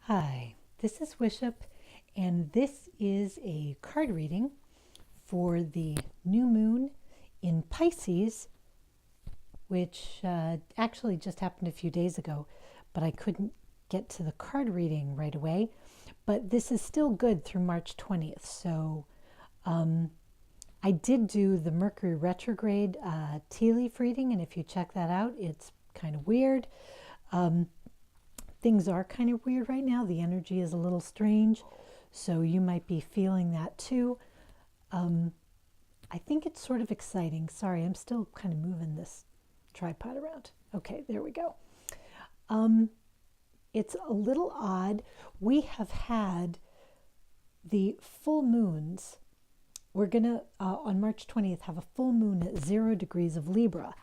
Hi, this is Wishop, and this is a card reading for the new moon in Pisces, which actually just happened a few days ago, but I couldn't get to the card reading right away. But this is still good through March 20th. So I did do the Mercury retrograde tea leaf reading, and if you check that out, it's kind of weird. Things are kind of weird right now. The energy is a little strange, so you might be feeling that too. I think it's sort of exciting. Sorry, I'm still kind of moving this tripod around. Okay, there we go. It's a little odd. We have had the full moons. We're going to, on March 20th, have a full moon at 0 degrees of Libra.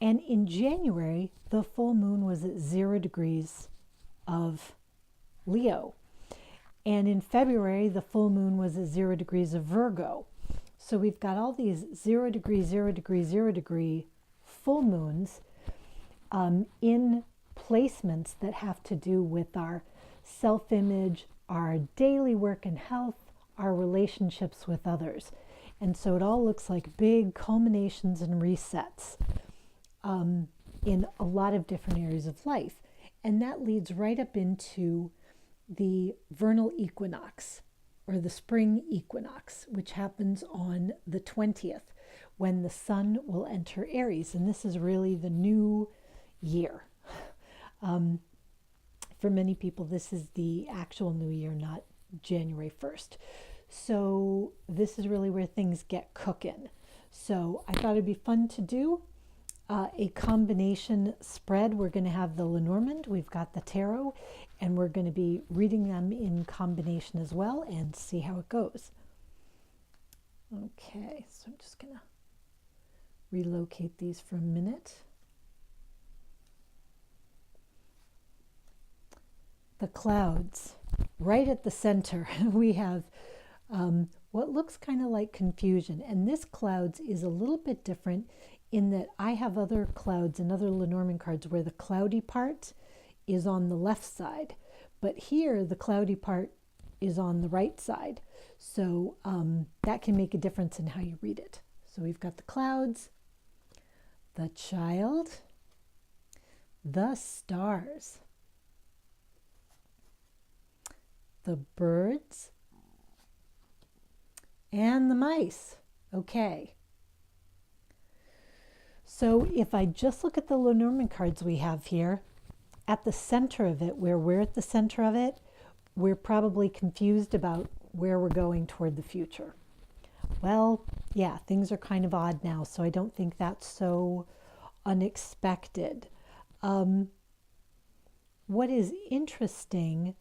And in January, the full moon was at 0 degrees of Leo. And in February, the full moon was at 0 degrees of Virgo. So we've got all these 0 degree, 0 degree, 0 degree full moons in placements that have to do with our self-image, our daily work and health, our relationships with others. And so it all looks like big culminations and resets in a lot of different areas of life. And that leads right up into the vernal equinox or the spring equinox, which happens on the 20th when the sun will enter Aries. And this is really the new year. For many people, this is the actual new year, not January 1st. So this is really where things get cooking. So I thought it'd be fun to do a combination spread. We're going to have the Lenormand, we've got the tarot, and we're going to be reading them in combination as well and see how it goes. Okay, so I'm just going to relocate these for a minute. The clouds, right at the center, we have what looks kind of like confusion. And this clouds is a little bit different in that I have other clouds and other Lenormand cards where the cloudy part is on the left side. But here, the cloudy part is on the right side. So that can make a difference in how you read it. So we've got the clouds, the child, the stars, the birds, and the mice. Okay. So if I just look at the Lenormand cards we have here, at the center of it, where we're at the center of it, we're probably confused about where we're going toward the future. Well, yeah, things are kind of odd now, so I don't think that's so unexpected. What is interesting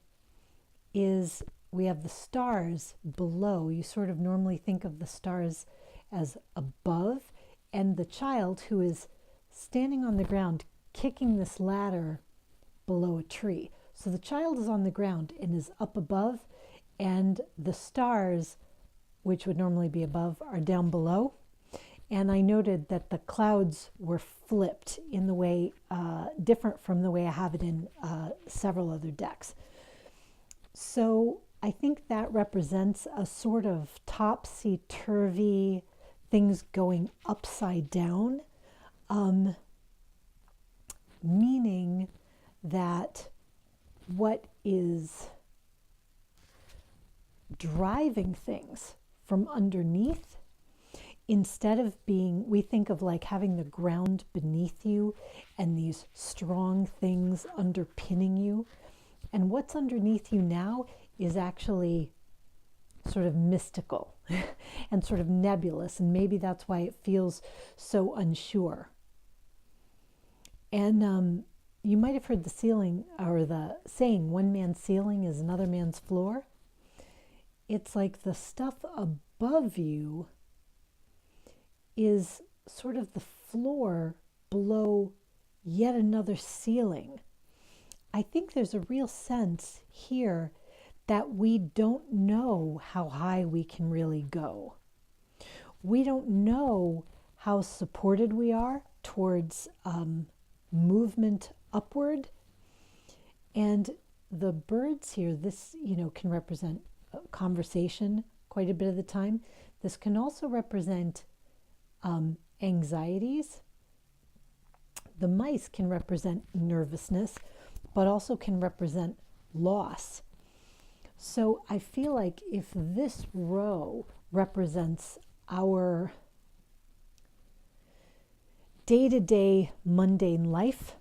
is we have the stars below. You sort of normally think of the stars as above, and the child who is standing on the ground kicking this ladder below a tree. So the child is on the ground and is up above, and the stars, which would normally be above, are down below. And I noted that the clouds were flipped in the way different from the way I have it in several other decks. So I think that represents a sort of topsy-turvy, things going upside down, meaning that what is driving things from underneath, instead of being, we think of like having the ground beneath you and these strong things underpinning you. And what's underneath you now is actually sort of mystical and sort of nebulous, and maybe that's why it feels so unsure. And you might have heard the ceiling, or the saying, one man's ceiling is another man's floor. It's like the stuff above you is sort of the floor below yet another ceiling. I think there's a real sense here that we don't know how high we can really go. We don't know how supported we are towards movement upward. And the birds here, this, can represent conversation quite a bit of the time. This can also represent anxieties. The mice can represent nervousness, but also can represent loss. So I feel like if this row represents our day-to-day mundane life,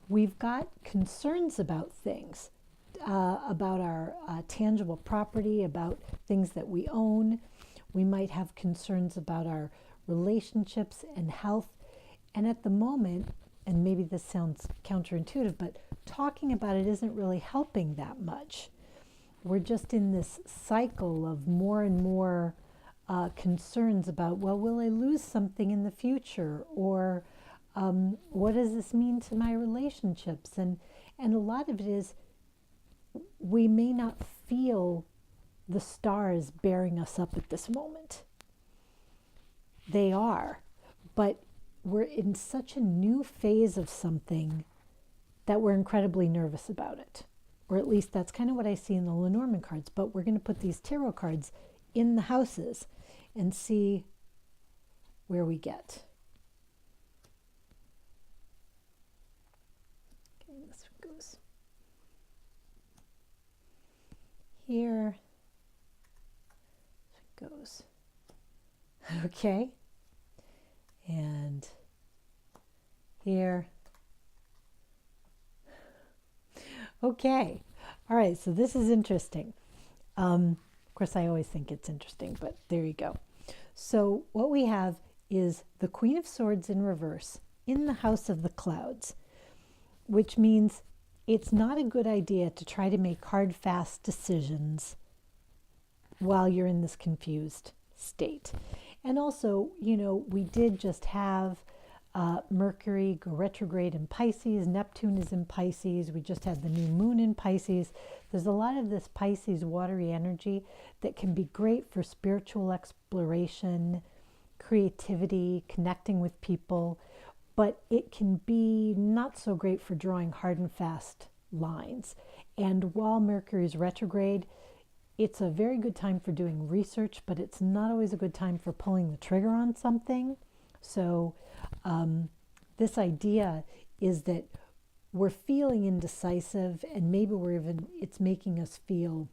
we've got concerns about things, about our tangible property, about things that we own. We might have concerns about our relationships and health. And at the moment, and maybe this sounds counterintuitive, but talking about it isn't really helping that much. We're just in this cycle of more and more concerns about, well, will I lose something in the future? Or what does this mean to my relationships? And a lot of it is we may not feel the stars bearing us up at this moment. They are, but we're in such a new phase of something that we're incredibly nervous about it. Or at least that's kind of what I see in the Lenormand cards. But we're going to put these tarot cards in the houses and see where we get. Okay, this one goes here. This one goes. Okay. And here. Okay. All right. So this is interesting. Of course, I always think it's interesting, but there you go. So what we have is the Queen of Swords in reverse in the House of the Clouds, which means it's not a good idea to try to make hard, fast decisions while you're in this confused state. And also, we did just have Mercury go retrograde in Pisces. Neptune is in Pisces. We just had the new moon in Pisces. There's a lot of this Pisces watery energy that can be great for spiritual exploration, creativity, connecting with people, but it can be not so great for drawing hard and fast lines. And while Mercury is retrograde, it's a very good time for doing research, but it's not always a good time for pulling the trigger on something. So this idea is that we're feeling indecisive, and maybe it's making us feel,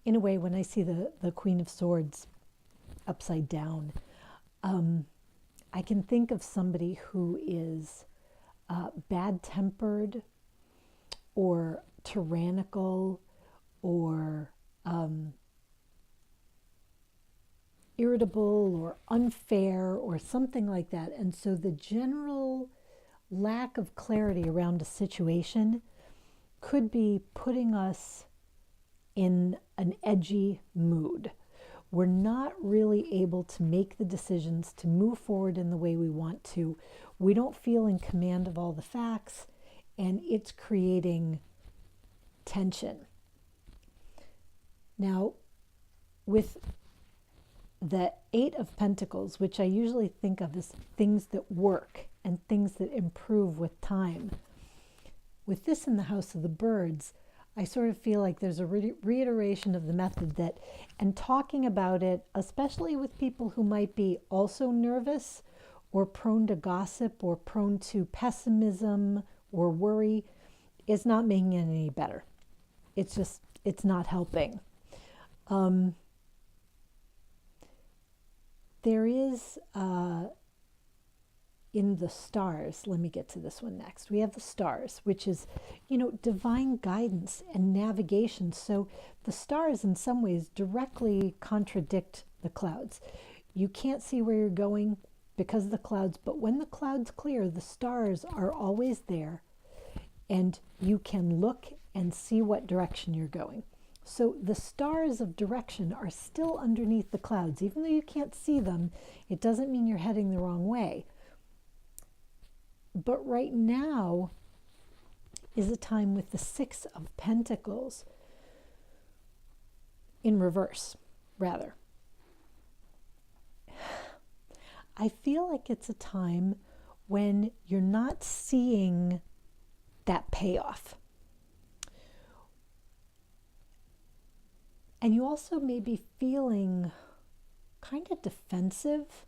in a way, when I see the Queen of Swords upside down, I can think of somebody who is bad-tempered or tyrannical or irritable or unfair or something like that. And so the general lack of clarity around a situation could be putting us in an edgy mood. We're not really able to make the decisions to move forward in the way we want to. We don't feel in command of all the facts, and it's creating tension. Now, with the Eight of Pentacles, which I usually think of as things that work and things that improve with time, with this in the House of the Birds, I sort of feel like there's a reiteration of the method that, and talking about it, especially with people who might be also nervous or prone to gossip or prone to pessimism or worry, is not making it any better. It's not helping. There is, in the stars, let me get to this one next. We have the stars, which is, divine guidance and navigation. So the stars in some ways directly contradict the clouds. You can't see where you're going because of the clouds, but when the clouds clear, the stars are always there, and you can look and see what direction you're going. So the stars of direction are still underneath the clouds. Even though you can't see them, it doesn't mean you're heading the wrong way. But right now is a time with the Six of Pentacles in reverse, rather. I feel like it's a time when you're not seeing that payoff. And you also may be feeling kind of defensive.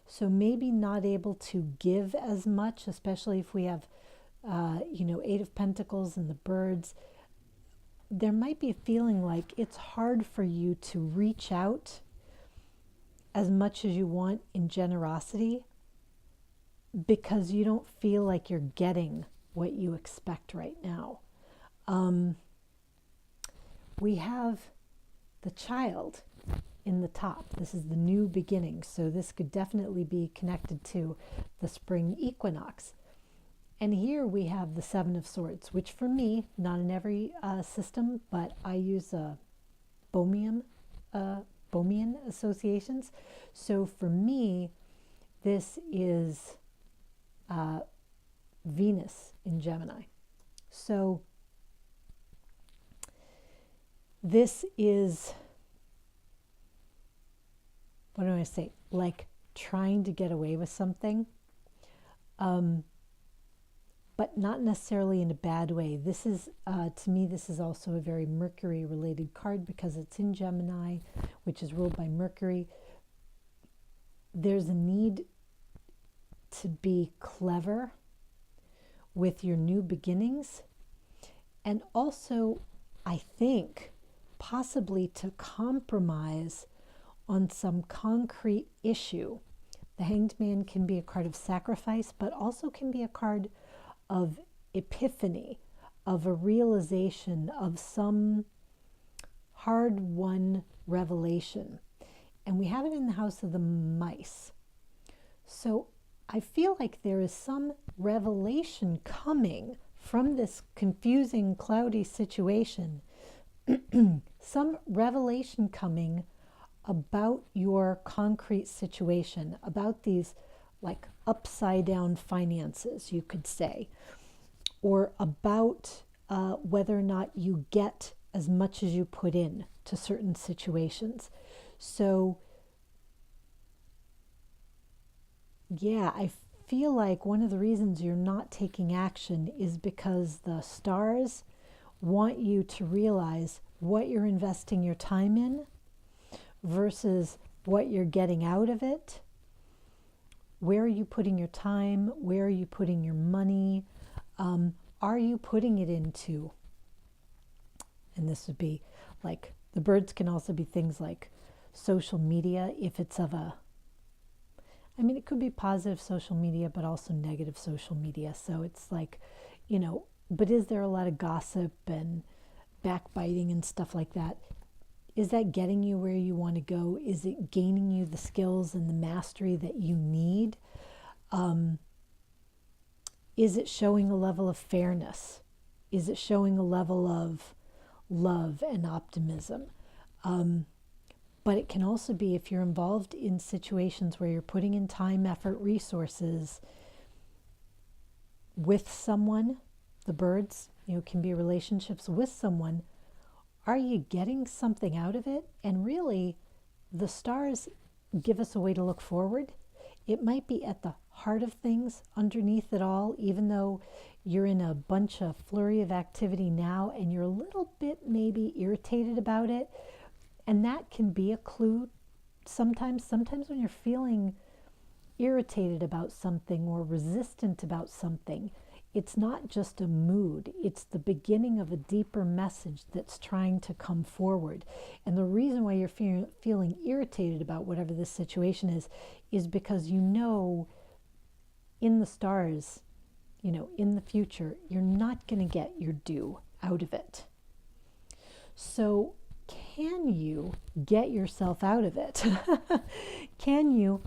So maybe not able to give as much, especially if we have, Eight of Pentacles and the birds. There might be a feeling like it's hard for you to reach out as much as you want in generosity because you don't feel like you're getting what you expect right now. We have the child in the top. This is the new beginning. So this could definitely be connected to the spring equinox. And here we have the Seven of Swords, which for me, not in every system, but I use Bohemian associations. So for me, this is Venus in Gemini. So this is, what do I say? Like trying to get away with something, but not necessarily in a bad way. This is, to me, this is also a very Mercury-related card because it's in Gemini, which is ruled by Mercury. There's a need to be clever with your new beginnings, and also, I think, possibly to compromise on some concrete issue. The Hanged Man can be a card of sacrifice, but also can be a card of epiphany, of a realization of some hard-won revelation. And we have it in the house of the mice. So I feel like there is some revelation coming from this confusing, cloudy situation. Some revelation coming about your concrete situation, about these like upside down finances, you could say, or about whether or not you get as much as you put in to certain situations. So yeah, I feel like one of the reasons you're not taking action is because the stars want you to realize what you're investing your time in versus what you're getting out of it. Where are you putting your time? Where are you putting your money? Are you putting it into? And this would be like, the birds can also be things like social media, if it's of a, I mean, it could be positive social media, but also negative social media. So it's like, but is there a lot of gossip and backbiting and stuff like that? Is that getting you where you want to go? Is it gaining you the skills and the mastery that you need? Is it showing a level of fairness? Is it showing a level of love and optimism? But it can also be, if you're involved in situations where you're putting in time, effort, resources with someone, the birds, can be relationships with someone. Are you getting something out of it? And really, the stars give us a way to look forward. It might be at the heart of things underneath it all, even though you're in a bunch of flurry of activity now and you're a little bit maybe irritated about it. And that can be a clue sometimes when you're feeling irritated about something or resistant about something. It's not just a mood, it's the beginning of a deeper message that's trying to come forward. And the reason why you're feeling irritated about whatever this situation is because in the stars, in the future, you're not going to get your due out of it. So can you get yourself out of it? Can you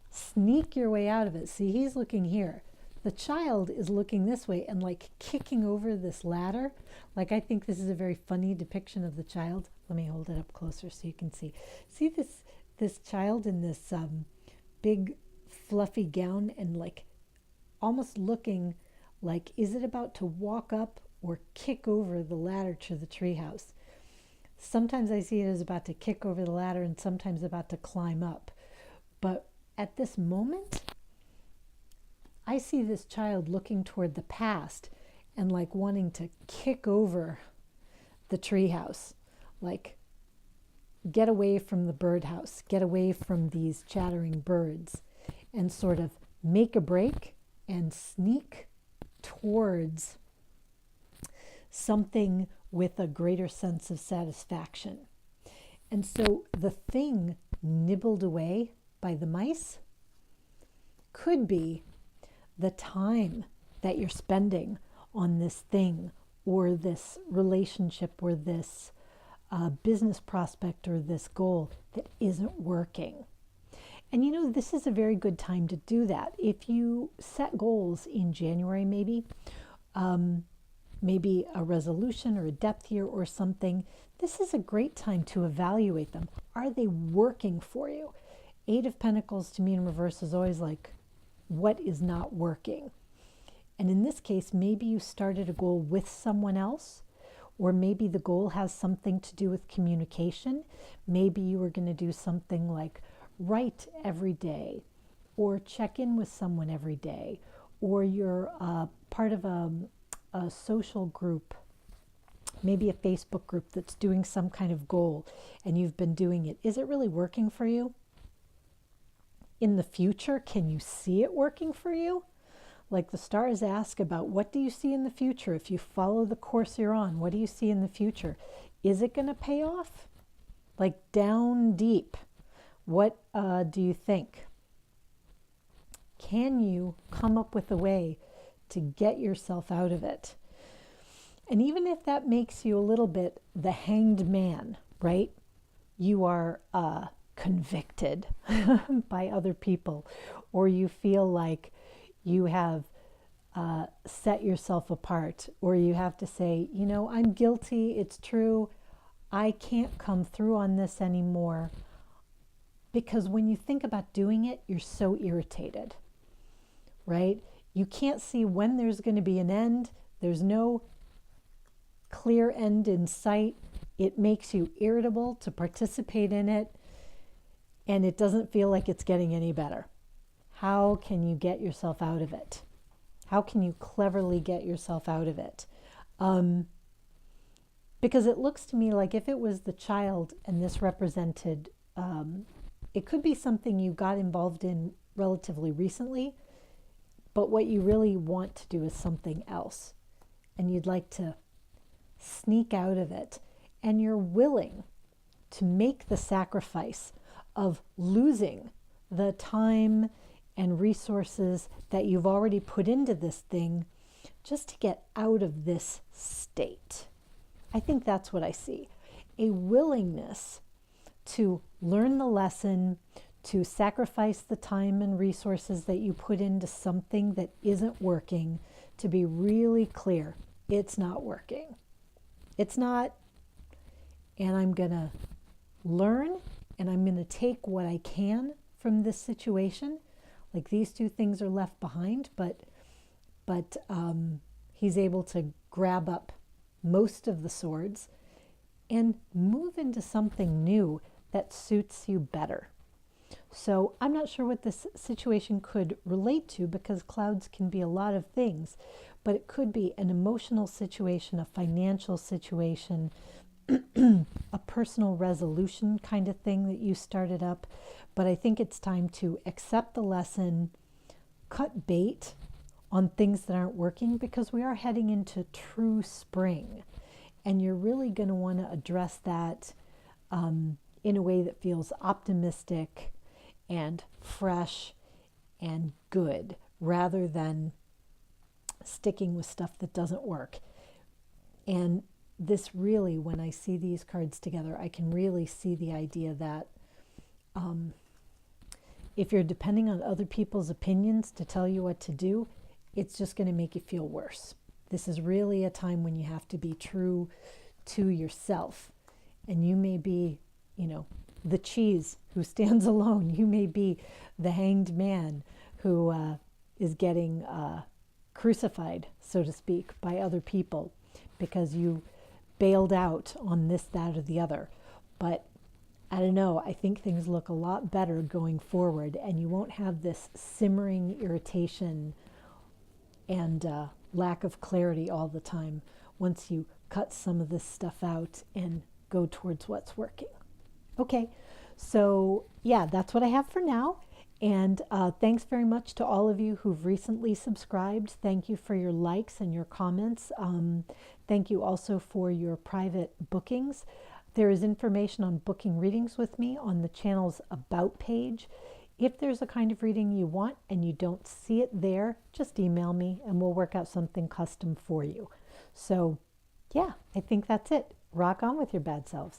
sneak your way out of it? See, he's looking here. The child is looking this way and like kicking over this ladder. Like, I think this is a very funny depiction of the child. Let me hold it up closer so you can see. See this child in this big fluffy gown and like almost looking like, is it about to walk up or kick over the ladder to the treehouse? Sometimes I see it as about to kick over the ladder and sometimes about to climb up. But at this moment, I see this child looking toward the past and like wanting to kick over the treehouse, like get away from the birdhouse, get away from these chattering birds, and sort of make a break and sneak towards something with a greater sense of satisfaction. And so the thing nibbled away by the mice could be the time that you're spending on this thing or this relationship or this business prospect or this goal that isn't working. And you know, this is a very good time to do that. If you set goals in January, maybe a resolution or a depth year or something, this is a great time to evaluate them. Are they working for you? Eight of Pentacles to me in reverse is always like, what is not working? And in this case, maybe you started a goal with someone else, or maybe the goal has something to do with communication. Maybe you were going to do something like write every day, or check in with someone every day, or you're part of a social group, maybe a Facebook group that's doing some kind of goal, and you've been doing it. Is it really working for you? In the future, can you see it working for you? Like the stars ask about, what do you see in the future? If you follow the course you're on, what do you see in the future? Is it going to pay off? Like down deep, what do you think? Can you come up with a way to get yourself out of it? And even if that makes you a little bit the hanged man, right? You are convicted by other people, or you feel like you have set yourself apart, or you have to say, you know, I'm guilty, it's true, I can't come through on this anymore. Because when you think about doing it, you're so irritated, right? You can't see when there's going to be an end. There's no clear end in sight. It makes you irritable to participate in it, and it doesn't feel like it's getting any better. How can you get yourself out of it? How can you cleverly get yourself out of it? Because it looks to me like if it was the child and this represented, it could be something you got involved in relatively recently, but what you really want to do is something else. And you'd like to sneak out of it. And you're willing to make the sacrifice of losing the time and resources that you've already put into this thing just to get out of this state. I think that's what I see. A willingness to learn the lesson, to sacrifice the time and resources that you put into something that isn't working, to be really clear, it's not working. It's not, and I'm going to learn, and I'm going to take what I can from this situation. Like these two things are left behind, but he's able to grab up most of the swords and move into something new that suits you better. So I'm not sure what this situation could relate to, because clouds can be a lot of things, but it could be an emotional situation, a financial situation, a personal resolution kind of thing that you started up. But I think it's time to accept the lesson, cut bait on things that aren't working, because we are heading into true spring. And you're really going to want to address that in a way that feels optimistic and fresh and good, rather than sticking with stuff that doesn't work. And this really, when I see these cards together, I can really see the idea that if you're depending on other people's opinions to tell you what to do, it's just going to make you feel worse. This is really a time when you have to be true to yourself. And you may be, you know, the cheese who stands alone. You may be the hanged man who is getting crucified, so to speak, by other people because you bailed out on this, that, or the other. But I don't know, I think things look a lot better going forward, and you won't have this simmering irritation and lack of clarity all the time once you cut some of this stuff out and go towards what's working. Okay, so yeah, that's what I have for now. And thanks very much to all of you who've recently subscribed. Thank you for your likes and your comments. Thank you also for your private bookings. There is information on booking readings with me on the channel's About page. If there's a kind of reading you want and you don't see it there, just email me and we'll work out something custom for you. So yeah, I think that's it. Rock on with your bad selves.